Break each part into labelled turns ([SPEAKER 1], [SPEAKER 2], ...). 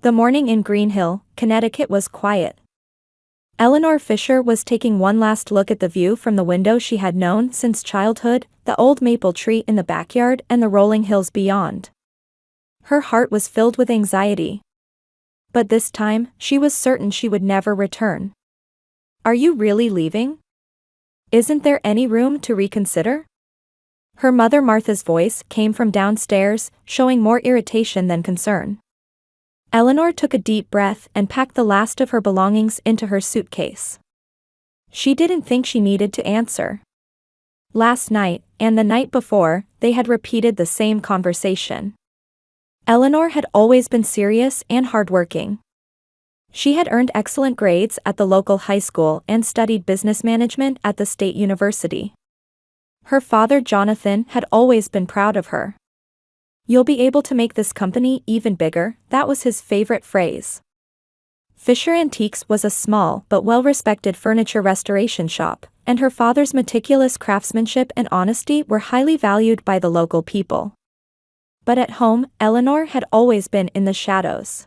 [SPEAKER 1] The morning in Green Hill, Connecticut was quiet. Eleanor Fisher was taking one last look at the view from the window she had known since childhood, the old maple tree in the backyard and the rolling hills beyond. Her heart was filled with anxiety. But this time, she was certain she would never return. "Are you really leaving? Isn't there any room to reconsider?" Her mother Martha's voice came from downstairs, showing more irritation than concern. Eleanor took a deep breath and packed the last of her belongings into her suitcase. She didn't think she needed to answer. Last night, and the night before, they had repeated the same conversation. Eleanor had always been serious and hardworking. She had earned excellent grades at the local high school and studied business management at the state university. Her father Jonathan had always been proud of her. "You'll be able to make this company even bigger," that was his favorite phrase. Fisher Antiques was a small but well-respected furniture restoration shop, and her father's meticulous craftsmanship and honesty were highly valued by the local people. But at home, Eleanor had always been in the shadows.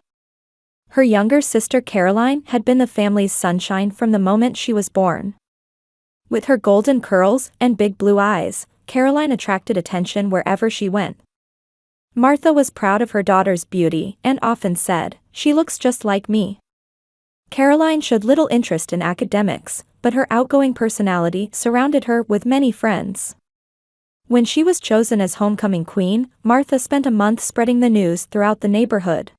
[SPEAKER 1] Her younger sister Caroline had been the family's sunshine from the moment she was born. With her golden curls and big blue eyes, Caroline attracted attention wherever she went. Martha was proud of her daughter's beauty and often said, "She looks just like me." Caroline showed little interest in academics, but her outgoing personality surrounded her with many friends. When she was chosen as homecoming queen, Martha spent a month spreading the news throughout the neighborhood.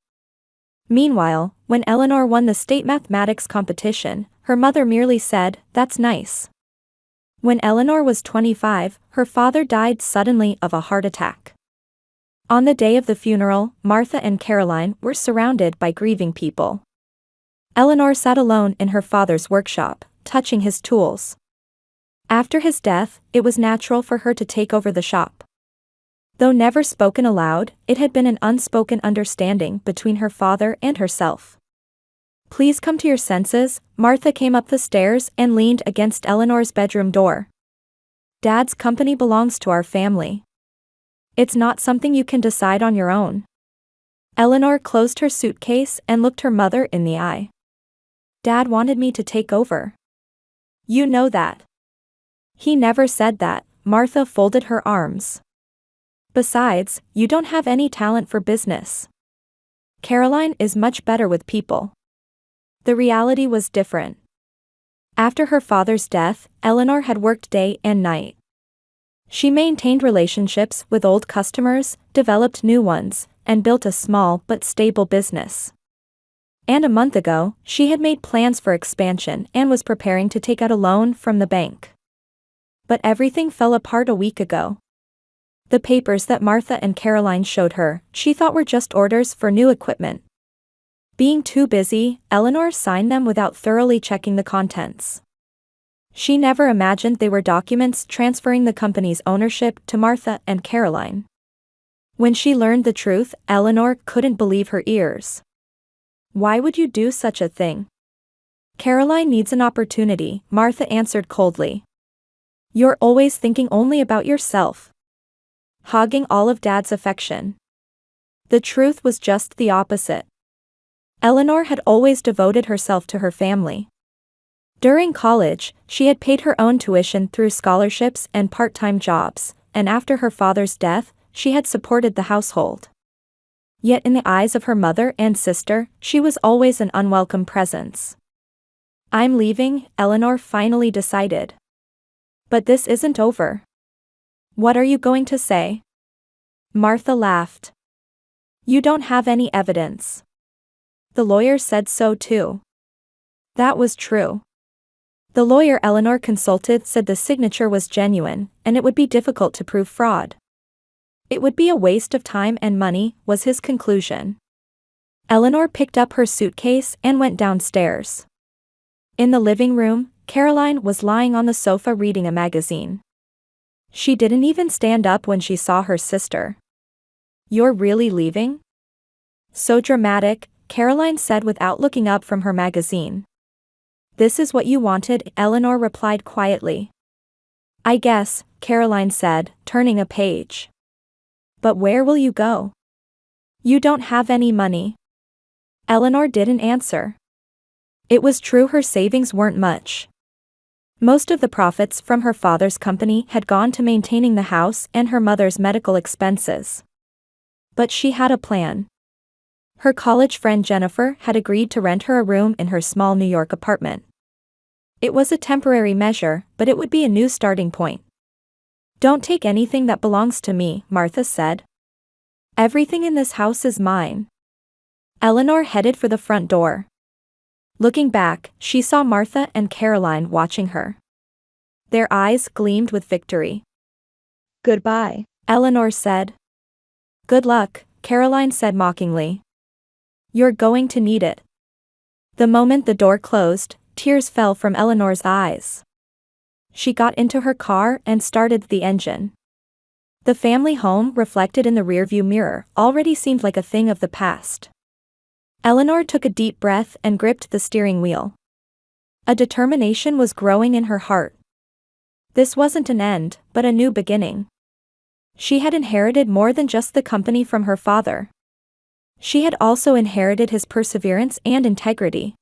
[SPEAKER 1] Meanwhile, when Eleanor won the state mathematics competition, her mother merely said, "That's nice." When Eleanor was 25, her father died suddenly of a heart attack. On the day of the funeral, Martha and Caroline were surrounded by grieving people. Eleanor sat alone in her father's workshop, touching his tools. After his death, it was natural for her to take over the shop. Though never spoken aloud, it had been an unspoken understanding between her father and herself. "Please come to your senses." Martha came up the stairs and leaned against Eleanor's bedroom door. "Dad's company belongs to our family. It's not something you can decide on your own." Eleanor closed her suitcase and looked her mother in the eye. "Dad wanted me to take over. You know that." "He never said that." Martha folded her arms. "Besides, you don't have any talent for business. Caroline is much better with people." The reality was different. After her father's death, Eleanor had worked day and night. She maintained relationships with old customers, developed new ones, and built a small but stable business. And a month ago, she had made plans for expansion and was preparing to take out a loan from the bank. But everything fell apart a week ago. The papers that Martha and Caroline showed her, she thought were just orders for new equipment. Being too busy, Eleanor signed them without thoroughly checking the contents. She never imagined they were documents transferring the company's ownership to Martha and Caroline. When she learned the truth, Eleanor couldn't believe her ears. "Why would you do such a thing?" "Caroline needs an opportunity," Martha answered coldly. "You're always thinking only about yourself. Hogging all of Dad's affection." The truth was just the opposite. Eleanor had always devoted herself to her family. During college, she had paid her own tuition through scholarships and part-time jobs, and after her father's death, she had supported the household. Yet in the eyes of her mother and sister, she was always an unwelcome presence. "I'm leaving," Eleanor finally decided. "But this isn't over." "What are you going to say?" Martha laughed. "You don't have any evidence. The lawyer said so too." That was true. The lawyer Eleanor consulted said the signature was genuine, and it would be difficult to prove fraud. It would be a waste of time and money, was his conclusion. Eleanor picked up her suitcase and went downstairs. In the living room, Caroline was lying on the sofa reading a magazine. She didn't even stand up when she saw her sister. "You're really leaving?" "So dramatic," Caroline said without looking up from her magazine. "This is what you wanted," Eleanor replied quietly. "I guess," Caroline said, turning a page. "But where will you go? You don't have any money." Eleanor didn't answer. It was true her savings weren't much. Most of the profits from her father's company had gone to maintaining the house and her mother's medical expenses. But she had a plan. Her college friend Jennifer had agreed to rent her a room in her small New York apartment. It was a temporary measure, but it would be a new starting point. "Don't take anything that belongs to me," Martha said. "Everything in this house is mine." Eleanor headed for the front door. Looking back, she saw Martha and Caroline watching her. Their eyes gleamed with victory. "Goodbye," Eleanor said. "Good luck," Caroline said mockingly. "You're going to need it." The moment the door closed, tears fell from Eleanor's eyes. She got into her car and started the engine. The family home reflected in the rearview mirror already seemed like a thing of the past. Eleanor took a deep breath and gripped the steering wheel. A determination was growing in her heart. This wasn't an end, but a new beginning. She had inherited more than just the company from her father. She had also inherited his perseverance and integrity.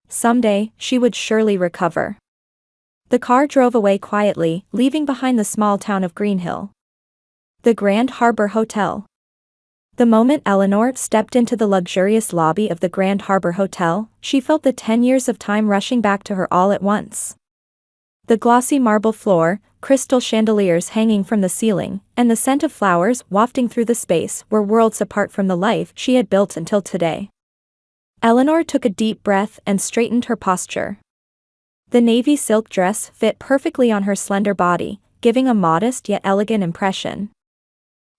[SPEAKER 1] Someday, she would surely recover. The car drove away quietly, leaving behind the small town of Greenhill. The Grand Harbor Hotel. The moment Eleanor stepped into the luxurious lobby of the Grand Harbor Hotel, she felt the 10 years of time rushing back to her all at once. The glossy marble floor, crystal chandeliers hanging from the ceiling, and the scent of flowers wafting through the space were worlds apart from the life she had built until today. Eleanor took a deep breath and straightened her posture. The navy silk dress fit perfectly on her slender body, giving a modest yet elegant impression.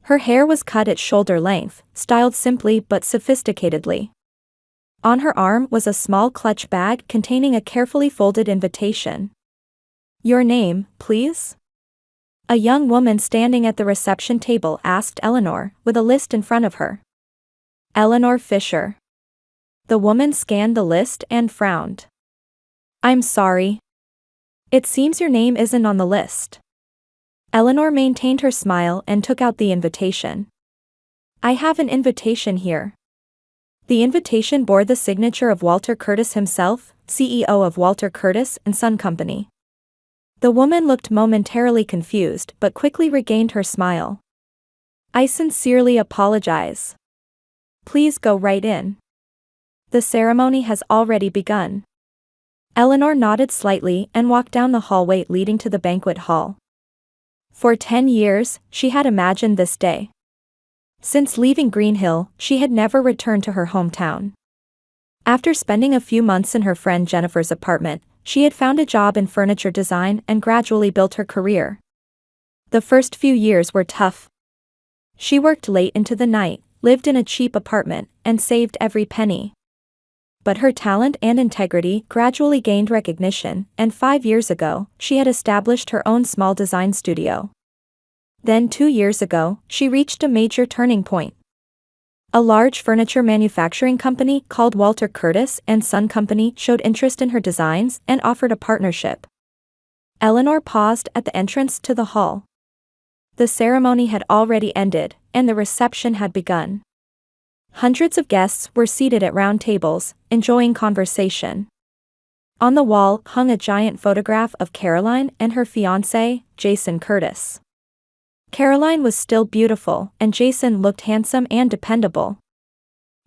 [SPEAKER 1] Her hair was cut at shoulder length, styled simply but sophisticatedly. On her arm was a small clutch bag containing a carefully folded invitation. "Your name, please?" A young woman standing at the reception table asked Eleanor, with a list in front of her. "Eleanor Fisher." The woman scanned the list and frowned. "I'm sorry. It seems your name isn't on the list." Eleanor maintained her smile and took out the invitation. "I have an invitation here." The invitation bore the signature of Walter Curtis himself, CEO of Walter Curtis and Son Company. The woman looked momentarily confused but quickly regained her smile. "I sincerely apologize. Please go right in. The ceremony has already begun." Eleanor nodded slightly and walked down the hallway leading to the banquet hall. For 10 years, she had imagined this day. Since leaving Greenhill, she had never returned to her hometown. After spending a few months in her friend Jennifer's apartment, she had found a job in furniture design and gradually built her career. The first few years were tough. She worked late into the night, lived in a cheap apartment, and saved every penny. But her talent and integrity gradually gained recognition, and 5 years ago, she had established her own small design studio. Then 2 years ago, she reached a major turning point. A large furniture manufacturing company called Walter Curtis and Son Company showed interest in her designs and offered a partnership. Eleanor paused at the entrance to the hall. The ceremony had already ended, and the reception had begun. Hundreds of guests were seated at round tables, enjoying conversation. On the wall hung a giant photograph of Caroline and her fiancé, Jason Curtis. Caroline was still beautiful, and Jason looked handsome and dependable.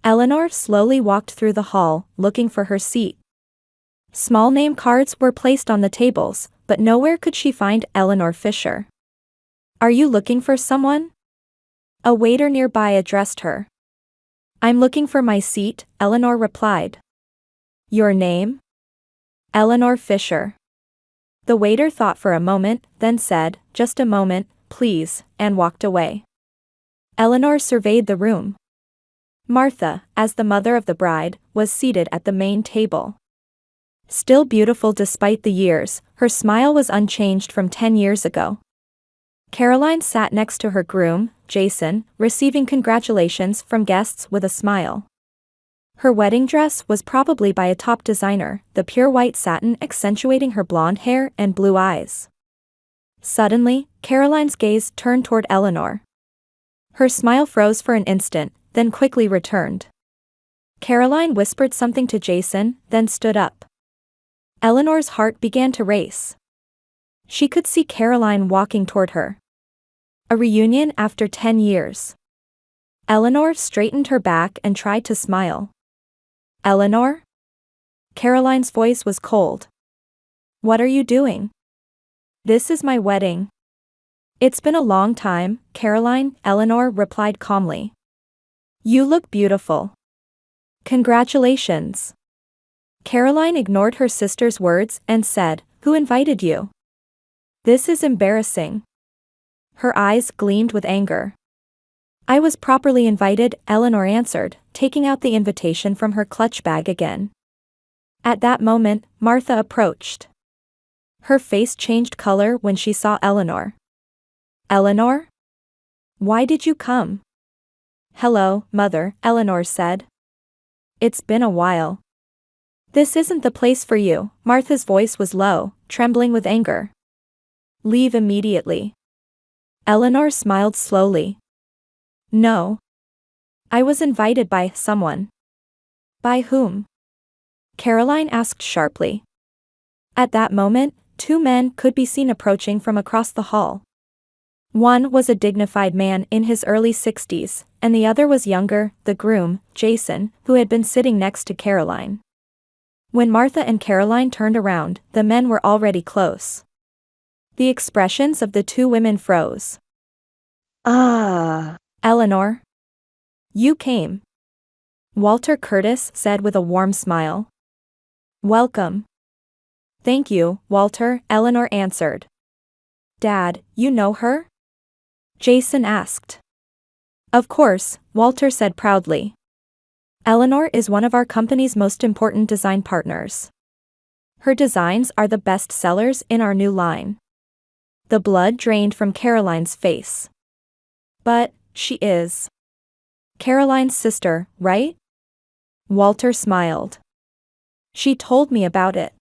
[SPEAKER 1] Eleanor slowly walked through the hall, looking for her seat. Small name cards were placed on the tables, but nowhere could she find Eleanor Fisher. "Are you looking for someone?" A waiter nearby addressed her. "I'm looking for my seat," Eleanor replied. "Your name?" "Eleanor Fisher." The waiter thought for a moment, then said, "Just a moment, please," and walked away. Eleanor surveyed the room. Martha, as the mother of the bride, was seated at the main table. Still beautiful despite the years, her smile was unchanged from 10 years ago. Caroline sat next to her groom, Jason, receiving congratulations from guests with a smile. Her wedding dress was probably by a top designer, the pure white satin accentuating her blonde hair and blue eyes. Suddenly, Caroline's gaze turned toward Eleanor. Her smile froze for an instant, then quickly returned. Caroline whispered something to Jason, then stood up. Eleanor's heart began to race. She could see Caroline walking toward her. A reunion after 10 years. Eleanor straightened her back and tried to smile. Eleanor? Caroline's voice was cold. What are you doing? This is my wedding. It's been a long time, Caroline, Eleanor replied calmly. You look beautiful. Congratulations. Caroline ignored her sister's words and said, Who invited you? This is embarrassing. Her eyes gleamed with anger. I was properly invited, Eleanor answered, taking out the invitation from her clutch bag again. At that moment, Martha approached. Her face changed color when she saw Eleanor. Eleanor? Why did you come? Hello, Mother, Eleanor said. It's been a while. This isn't the place for you, Martha's voice was low, trembling with anger. Leave immediately. Eleanor smiled slowly. No. I was invited by someone. By whom? Caroline asked sharply. At that moment, two men could be seen approaching from across the hall. One was a dignified man in his early 60s, and the other was younger, the groom, Jason, who had been sitting next to Caroline. When Martha and Caroline turned around, the men were already close. The expressions of the two women froze. Eleanor? You came. Walter Curtis said with a warm smile. Welcome. Thank you, Walter, Eleanor answered. Dad, you know her? Jason asked. Of course, Walter said proudly. Eleanor is one of our company's most important design partners. Her designs are the best sellers in our new line. The blood drained from Caroline's face. But, she is Caroline's sister, right? Walter smiled. She told me about it.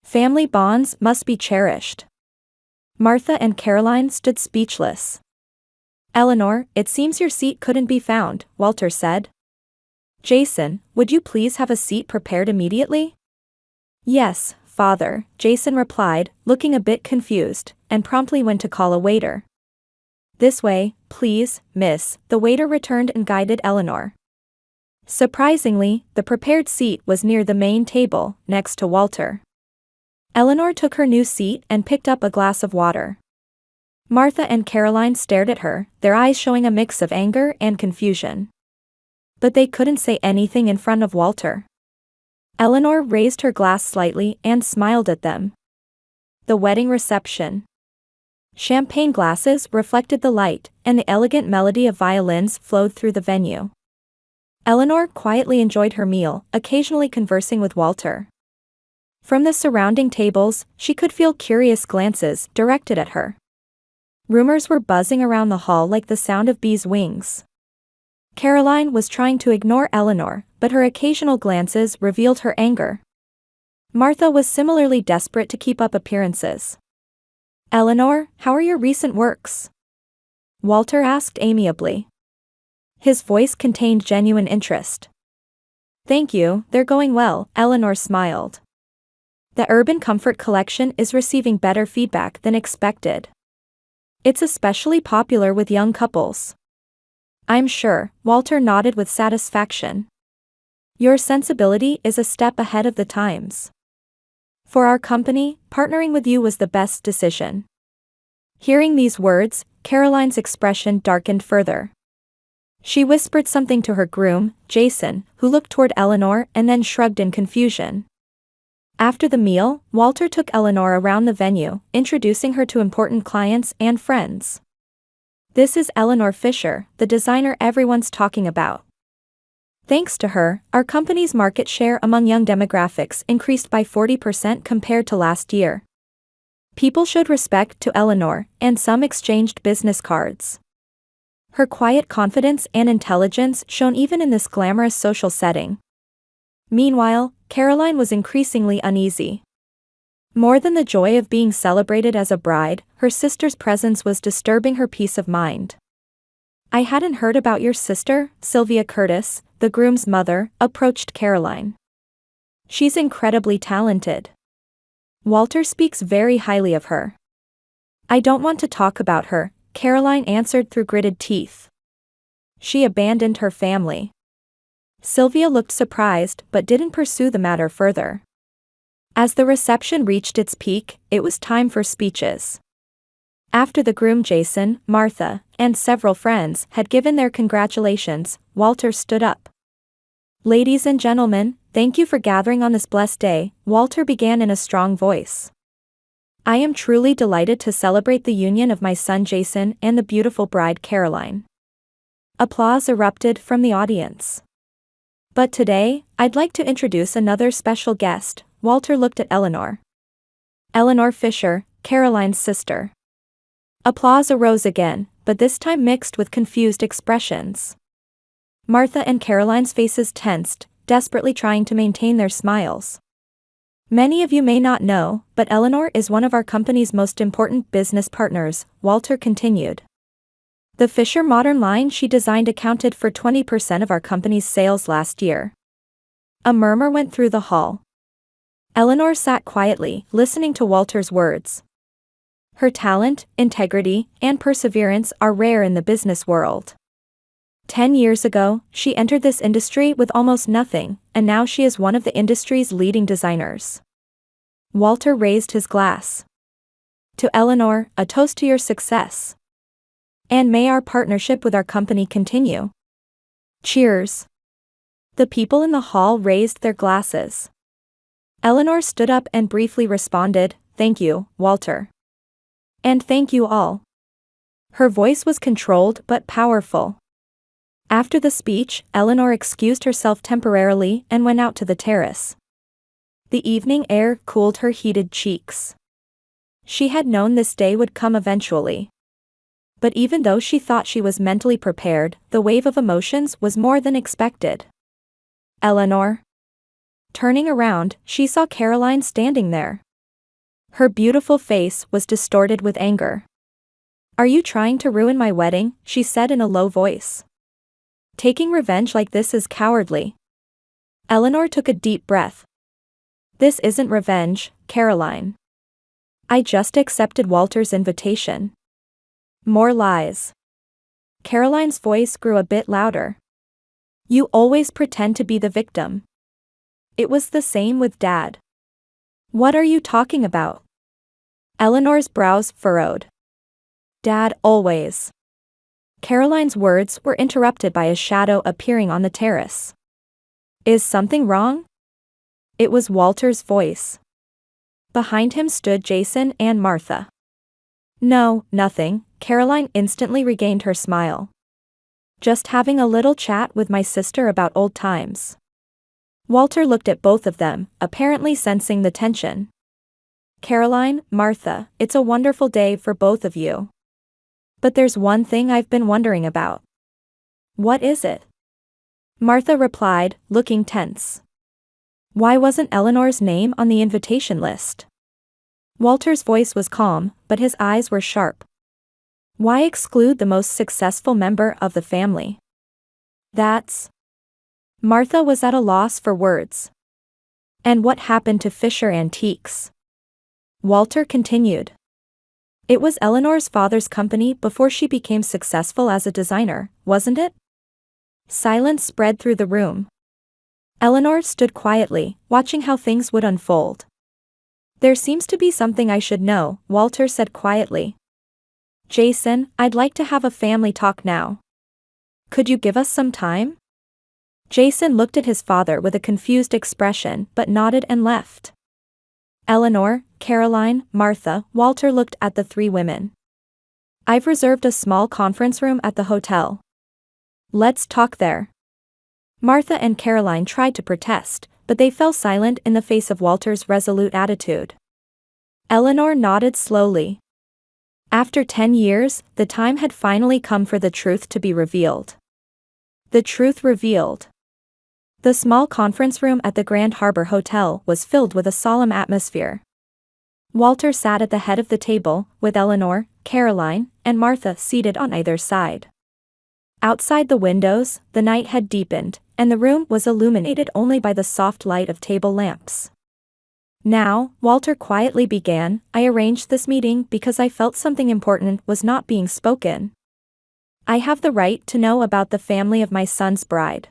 [SPEAKER 1] Family bonds must be cherished. Martha and Caroline stood speechless. Eleanor, it seems your seat couldn't be found, Walter said. Jason, would you please have a seat prepared immediately? Yes, Father, Jason replied, looking a bit confused, and promptly went to call a waiter. This way, please, miss, the waiter returned and guided Eleanor. Surprisingly, the prepared seat was near the main table, next to Walter. Eleanor took her new seat and picked up a glass of water. Martha and Caroline stared at her, their eyes showing a mix of anger and confusion. But they couldn't say anything in front of Walter. Eleanor raised her glass slightly and smiled at them. The wedding reception. Champagne glasses reflected the light, and the elegant melody of violins flowed through the venue. Eleanor quietly enjoyed her meal, occasionally conversing with Walter. From the surrounding tables, she could feel curious glances directed at her. Rumors were buzzing around the hall like the sound of bees' wings. Caroline was trying to ignore Eleanor, but her occasional glances revealed her anger. Martha was similarly desperate to keep up appearances. Eleanor, how are your recent works? Walter asked amiably. His voice contained genuine interest. Thank you, they're going well, Eleanor smiled. The Urban Comfort collection is receiving better feedback than expected. It's especially popular with young couples. I'm sure, Walter nodded with satisfaction. Your sensibility is a step ahead of the times. For our company, partnering with you was the best decision. Hearing these words, Caroline's expression darkened further. She whispered something to her groom, Jason, who looked toward Eleanor and then shrugged in confusion. After the meal, Walter took Eleanor around the venue, introducing her to important clients and friends. This is Eleanor Fisher, the designer everyone's talking about. Thanks to her, our company's market share among young demographics increased by 40% compared to last year. People showed respect to Eleanor, and some exchanged business cards. Her quiet confidence and intelligence shone even in this glamorous social setting. Meanwhile, Caroline was increasingly uneasy. More than the joy of being celebrated as a bride, her sister's presence was disturbing her peace of mind. I hadn't heard about your sister, Sylvia Curtis, the groom's mother, approached Caroline. She's incredibly talented. Walter speaks very highly of her. I don't want to talk about her, Caroline answered through gritted teeth. She abandoned her family. Sylvia looked surprised but didn't pursue the matter further. As the reception reached its peak, it was time for speeches. After the groom Jason, Martha, and several friends had given their congratulations, Walter stood up. Ladies and gentlemen, thank you for gathering on this blessed day, Walter began in a strong voice. I am truly delighted to celebrate the union of my son Jason and the beautiful bride Caroline. Applause erupted from the audience. But today, I'd like to introduce another special guest. Walter looked at Eleanor. Eleanor Fisher, Caroline's sister. Applause arose again, but this time mixed with confused expressions. Martha and Caroline's faces tensed, desperately trying to maintain their smiles. Many of you may not know, but Eleanor is one of our company's most important business partners, Walter continued. The Fisher modern line she designed accounted for 20% of our company's sales last year. A murmur went through the hall. Eleanor sat quietly, listening to Walter's words. Her talent, integrity, and perseverance are rare in the business world. 10 years ago, she entered this industry with almost nothing, and now she is one of the industry's leading designers. Walter raised his glass. To Eleanor, a toast to your success. And may our partnership with our company continue. Cheers. The people in the hall raised their glasses. Eleanor stood up and briefly responded, Thank you, Walter. And thank you all. Her voice was controlled but powerful. After the speech, Eleanor excused herself temporarily and went out to the terrace. The evening air cooled her heated cheeks. She had known this day would come eventually. But even though she thought she was mentally prepared, the wave of emotions was more than expected. Eleanor. Turning around, she saw Caroline standing there. Her beautiful face was distorted with anger. Are you trying to ruin my wedding? She said in a low voice. Taking revenge like this is cowardly. Eleanor took a deep breath. This isn't revenge, Caroline. I just accepted Walter's invitation. More lies. Caroline's voice grew a bit louder. You always pretend to be the victim. It was the same with Dad. What are you talking about? Eleanor's brows furrowed. Dad always. Caroline's words were interrupted by a shadow appearing on the terrace. Is something wrong? It was Walter's voice. Behind him stood Jason and Martha. No, nothing, Caroline instantly regained her smile. Just having a little chat with my sister about old times. Walter looked at both of them, apparently sensing the tension. Caroline, Martha, it's a wonderful day for both of you. But there's one thing I've been wondering about. What is it? Martha replied, looking tense. Why wasn't Eleanor's name on the invitation list? Walter's voice was calm, but his eyes were sharp. Why exclude the most successful member of the family? That's... Martha was at a loss for words. And what happened to Fisher Antiques? Walter continued. It was Eleanor's father's company before she became successful as a designer, wasn't it? Silence spread through the room. Eleanor stood quietly, watching how things would unfold. There seems to be something I should know, Walter said quietly. Jason, I'd like to have a family talk now. Could you give us some time? Jason looked at his father with a confused expression but nodded and left. Eleanor, Caroline, Martha, Walter looked at the three women. I've reserved a small conference room at the hotel. Let's talk there. Martha and Caroline tried to protest, but they fell silent in the face of Walter's resolute attitude. Eleanor nodded slowly. After 10 years, the time had finally come for the truth to be revealed. The truth revealed. The small conference room at the Grand Harbor Hotel was filled with a solemn atmosphere. Walter sat at the head of the table, with Eleanor, Caroline, and Martha seated on either side. Outside the windows, the night had deepened, and the room was illuminated only by the soft light of table lamps. "Now," Walter quietly began, "I arranged this meeting because I felt something important was not being spoken. I have the right to know about the family of my son's bride."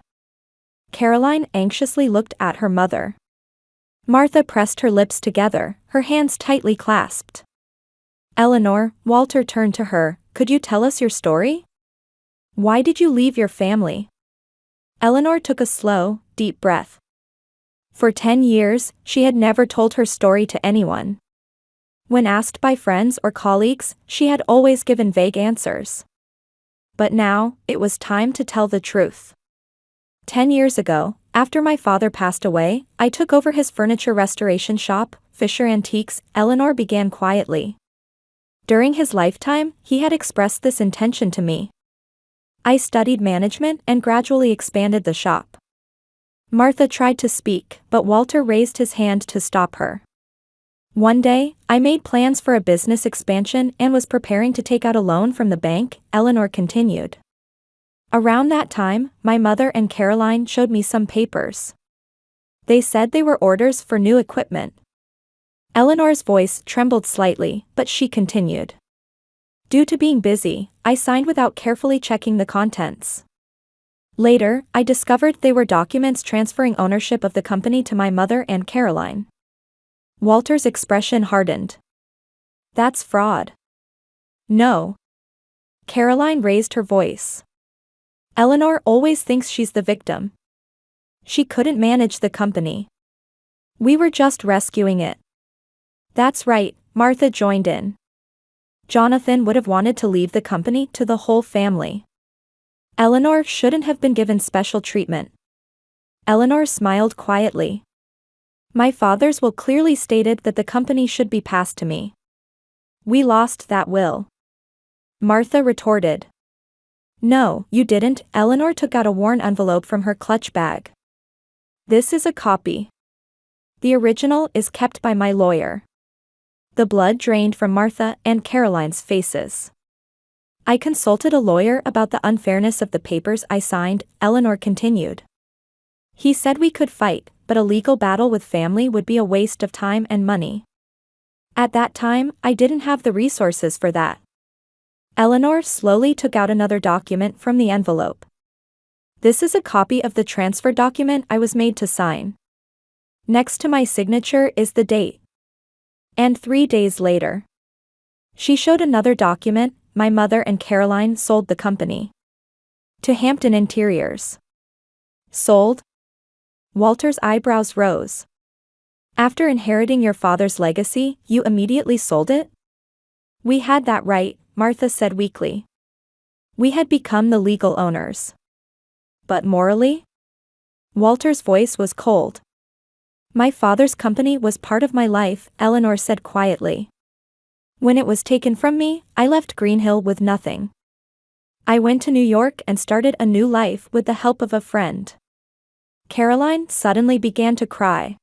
[SPEAKER 1] Caroline anxiously looked at her mother. Martha pressed her lips together, her hands tightly clasped. "Eleanor," Walter turned to her, "could you tell us your story? Why did you leave your family?" Eleanor took a slow, deep breath. For 10 years, she had never told her story to anyone. When asked by friends or colleagues, she had always given vague answers. But now, it was time to tell the truth. 10 years ago, after my father passed away, I took over his furniture restoration shop, Fisher Antiques, Eleanor began quietly. During his lifetime, he had expressed this intention to me. I studied management and gradually expanded the shop. Martha tried to speak, but Walter raised his hand to stop her. One day, I made plans for a business expansion and was preparing to take out a loan from the bank, Eleanor continued. Around that time, my mother and Caroline showed me some papers. They said they were orders for new equipment. Eleanor's voice trembled slightly, but she continued. Due to being busy, I signed without carefully checking the contents. Later, I discovered they were documents transferring ownership of the company to my mother and Caroline. Walter's expression hardened. "That's fraud." "No." Caroline raised her voice. "Eleanor always thinks she's the victim. She couldn't manage the company. We were just rescuing it." "That's right," Martha joined in. "Jonathan would have wanted to leave the company to the whole family. Eleanor shouldn't have been given special treatment." Eleanor smiled quietly. "My father's will clearly stated that the company should be passed to me. We lost that will." Martha retorted. "No, you didn't." Eleanor took out a worn envelope from her clutch bag. "This is a copy. The original is kept by my lawyer." The blood drained from Martha and Caroline's faces. "I consulted a lawyer about the unfairness of the papers I signed," Eleanor continued. "He said we could fight, but a legal battle with family would be a waste of time and money. At that time, I didn't have the resources for that." Eleanor slowly took out another document from the envelope. "This is a copy of the transfer document I was made to sign. Next to my signature is the date. And 3 days later." She showed another document. "My mother and Caroline sold the company to Hampton Interiors." "Sold?" Walter's eyebrows rose. "After inheriting your father's legacy, you immediately sold it?" "We had that right," Martha said weakly. "We had become the legal owners. But morally?" Walter's voice was cold. "My father's company was part of my life," Eleanor said quietly. "When it was taken from me, I left Greenhill with nothing. I went to New York and started a new life with the help of a friend." Caroline suddenly began to cry.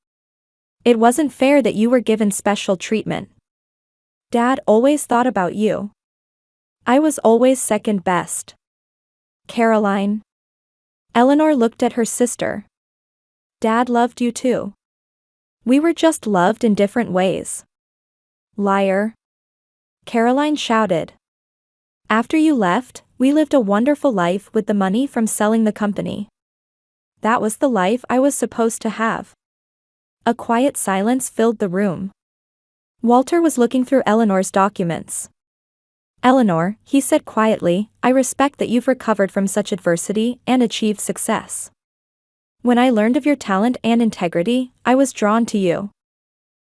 [SPEAKER 1] "It wasn't fair that you were given special treatment. Dad always thought about you. I was always second best." "Caroline." Eleanor looked at her sister. "Dad loved you too. We were just loved in different ways." "Liar." Caroline shouted. "After you left, we lived a wonderful life with the money from selling the company. That was the life I was supposed to have." A quiet silence filled the room. Walter was looking through Eleanor's documents. "Eleanor," he said quietly, "I respect that you've recovered from such adversity and achieved success. When I learned of your talent and integrity, I was drawn to you.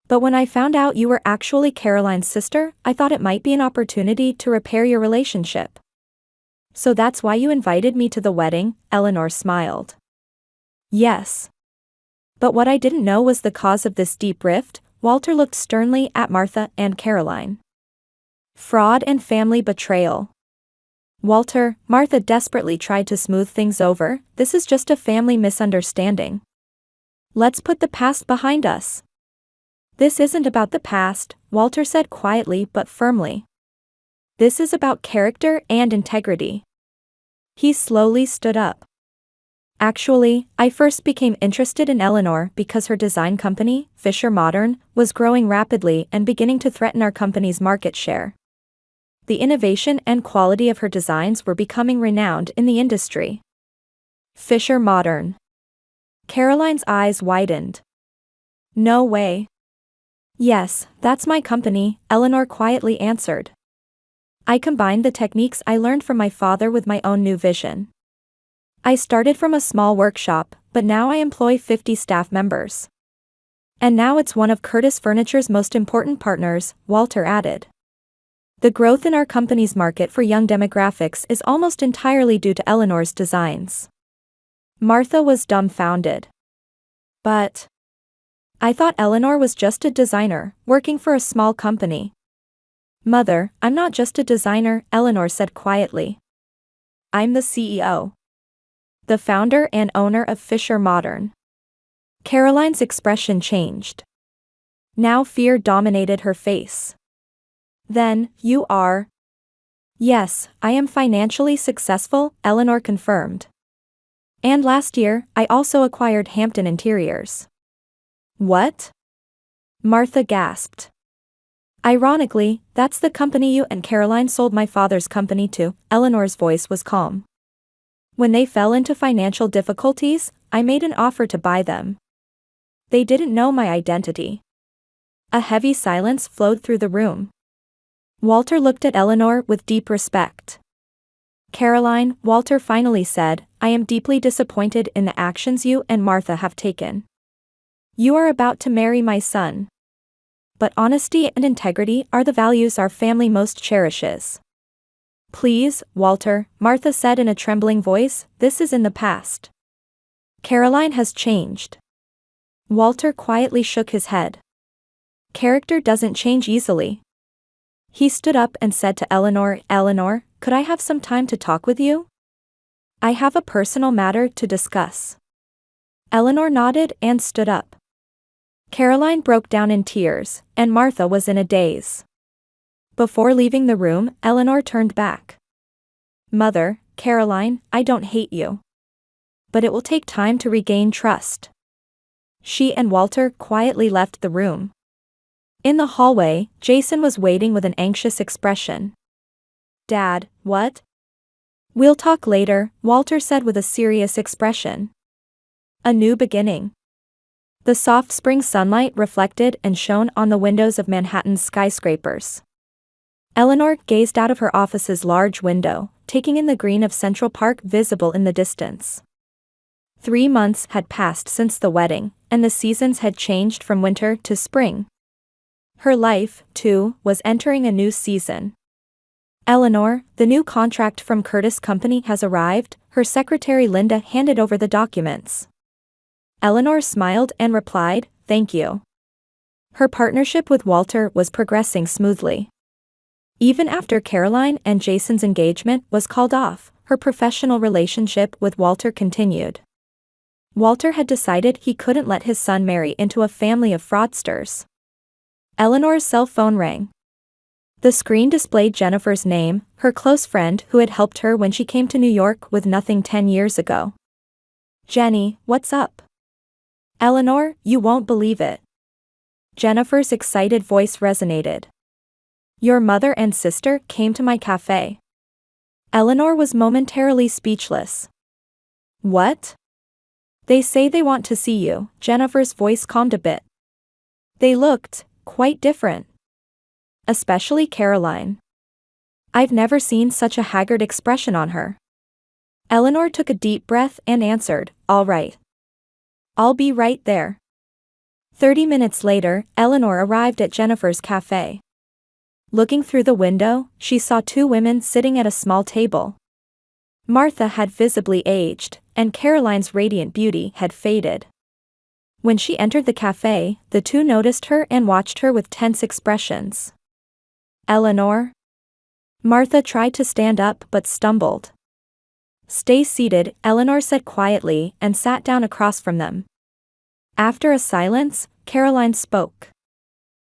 [SPEAKER 1] But when I found out you were actually Caroline's sister, I thought it might be an opportunity to repair your relationship. So that's why you invited me to the wedding," Eleanor smiled. "Yes. But what I didn't know was the cause of this deep rift." Walter looked sternly at Martha and Caroline. "Fraud and family betrayal." "Walter," Martha desperately tried to smooth things over, "this is just a family misunderstanding. Let's put the past behind us." "This isn't about the past," Walter said quietly but firmly. "This is about character and integrity." He slowly stood up. Actually, I first became interested in Eleanor because her design company, Fisher Modern, was growing rapidly and beginning to threaten our company's market share. The innovation and quality of her designs were becoming renowned in the industry. Fisher Modern. Caroline's eyes widened. No way. Yes, that's my company, Eleanor quietly answered. I combined the techniques I learned from my father with my own new vision. I started from a small workshop, but now I employ 50 staff members. And now it's one of Curtis Furniture's most important partners, Walter added. The growth in our company's market for young demographics is almost entirely due to Eleanor's designs. Martha was dumbfounded. But I thought Eleanor was just a designer, working for a small company. Mother, I'm not just a designer, Eleanor said quietly. I'm the CEO. The founder and owner of Fisher Modern. Caroline's expression changed. Now fear dominated her face. Then, you are? Yes, I am financially successful, Eleanor confirmed. And last year, I also acquired Hampton Interiors. What? Martha gasped. Ironically, that's the company you and Caroline sold my father's company to, Eleanor's voice was calm. When they fell into financial difficulties, I made an offer to buy them. They didn't know my identity. A heavy silence flowed through the room. Walter looked at Eleanor with deep respect. Caroline, Walter finally said, I am deeply disappointed in the actions you and Martha have taken. You are about to marry my son. But honesty and integrity are the values our family most cherishes. Please, Walter, Martha said in a trembling voice, this is in the past. Caroline has changed. Walter quietly shook his head. Character doesn't change easily. He stood up and said to Eleanor, Eleanor, could I have some time to talk with you? I have a personal matter to discuss. Eleanor nodded and stood up. Caroline broke down in tears, and Martha was in a daze. Before leaving the room, Eleanor turned back. Mother, Caroline, I don't hate you. But it will take time to regain trust. She and Walter quietly left the room. In the hallway, Jason was waiting with an anxious expression. Dad, what? We'll talk later, Walter said with a serious expression. A new beginning. The soft spring sunlight reflected and shone on the windows of Manhattan's skyscrapers. Eleanor gazed out of her office's large window, taking in the green of Central Park visible in the distance. 3 months had passed since the wedding, and the seasons had changed from winter to spring. Her life, too, was entering a new season. Eleanor, the new contract from Curtis Company has arrived, her secretary Linda handed over the documents. Eleanor smiled and replied, thank you. Her partnership with Walter was progressing smoothly. Even after Caroline and Jason's engagement was called off, her professional relationship with Walter continued. Walter had decided he couldn't let his son marry into a family of fraudsters. Eleanor's cell phone rang. The screen displayed Jennifer's name, her close friend who had helped her when she came to New York with nothing 10 years ago. Jenny, what's up? Eleanor, you won't believe it. Jennifer's excited voice resonated. Your mother and sister came to my cafe. Eleanor was momentarily speechless. What? They say they want to see you, Jennifer's voice calmed a bit. They looked quite different. Especially Caroline. I've never seen such a haggard expression on her. Eleanor took a deep breath and answered, all right. I'll be right there. 30 minutes later, Eleanor arrived at Jennifer's cafe. Looking through the window, she saw 2 women sitting at a small table. Martha had visibly aged, and Caroline's radiant beauty had faded. When she entered the cafe, the 2 noticed her and watched her with tense expressions. Eleanor? Martha tried to stand up but stumbled. Stay seated, Eleanor said quietly and sat down across from them. After a silence, Caroline spoke.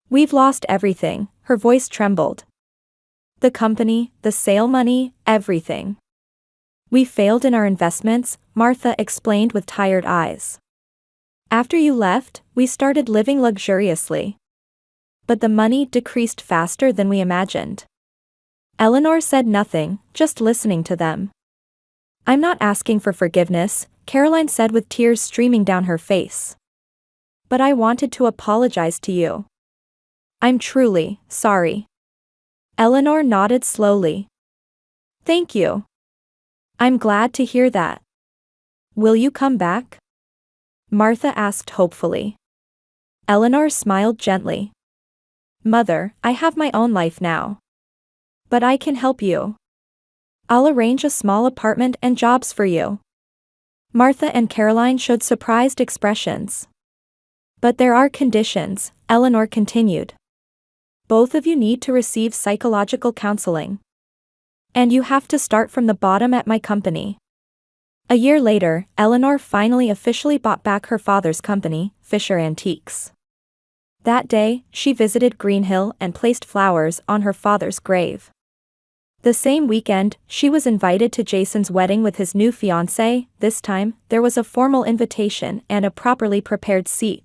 [SPEAKER 1] We've lost everything, her voice trembled. The company, the sale money, everything. We failed in our investments, Martha explained with tired eyes. After you left, we started living luxuriously. But the money decreased faster than we imagined. Eleanor said nothing, just listening to them. I'm not asking for forgiveness, Caroline said with tears streaming down her face. But I wanted to apologize to you. I'm truly sorry. Eleanor nodded slowly. Thank you. I'm glad to hear that. Will you come back? Martha asked hopefully. Eleanor smiled gently. Mother, I have my own life now. But I can help you. I'll arrange a small apartment and jobs for you. Martha and Caroline showed surprised expressions. But there are conditions, Eleanor continued. Both of you need to receive psychological counseling. And you have to start from the bottom at my company. A year later, Eleanor finally officially bought back her father's company, Fisher Antiques. That day, she visited Greenhill and placed flowers on her father's grave. The same weekend, she was invited to Jason's wedding with his new fiancée. This time, there was a formal invitation and a properly prepared seat.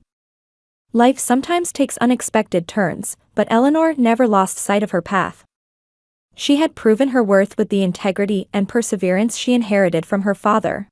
[SPEAKER 1] Life sometimes takes unexpected turns, but Eleanor never lost sight of her path. She had proven her worth with the integrity and perseverance she inherited from her father.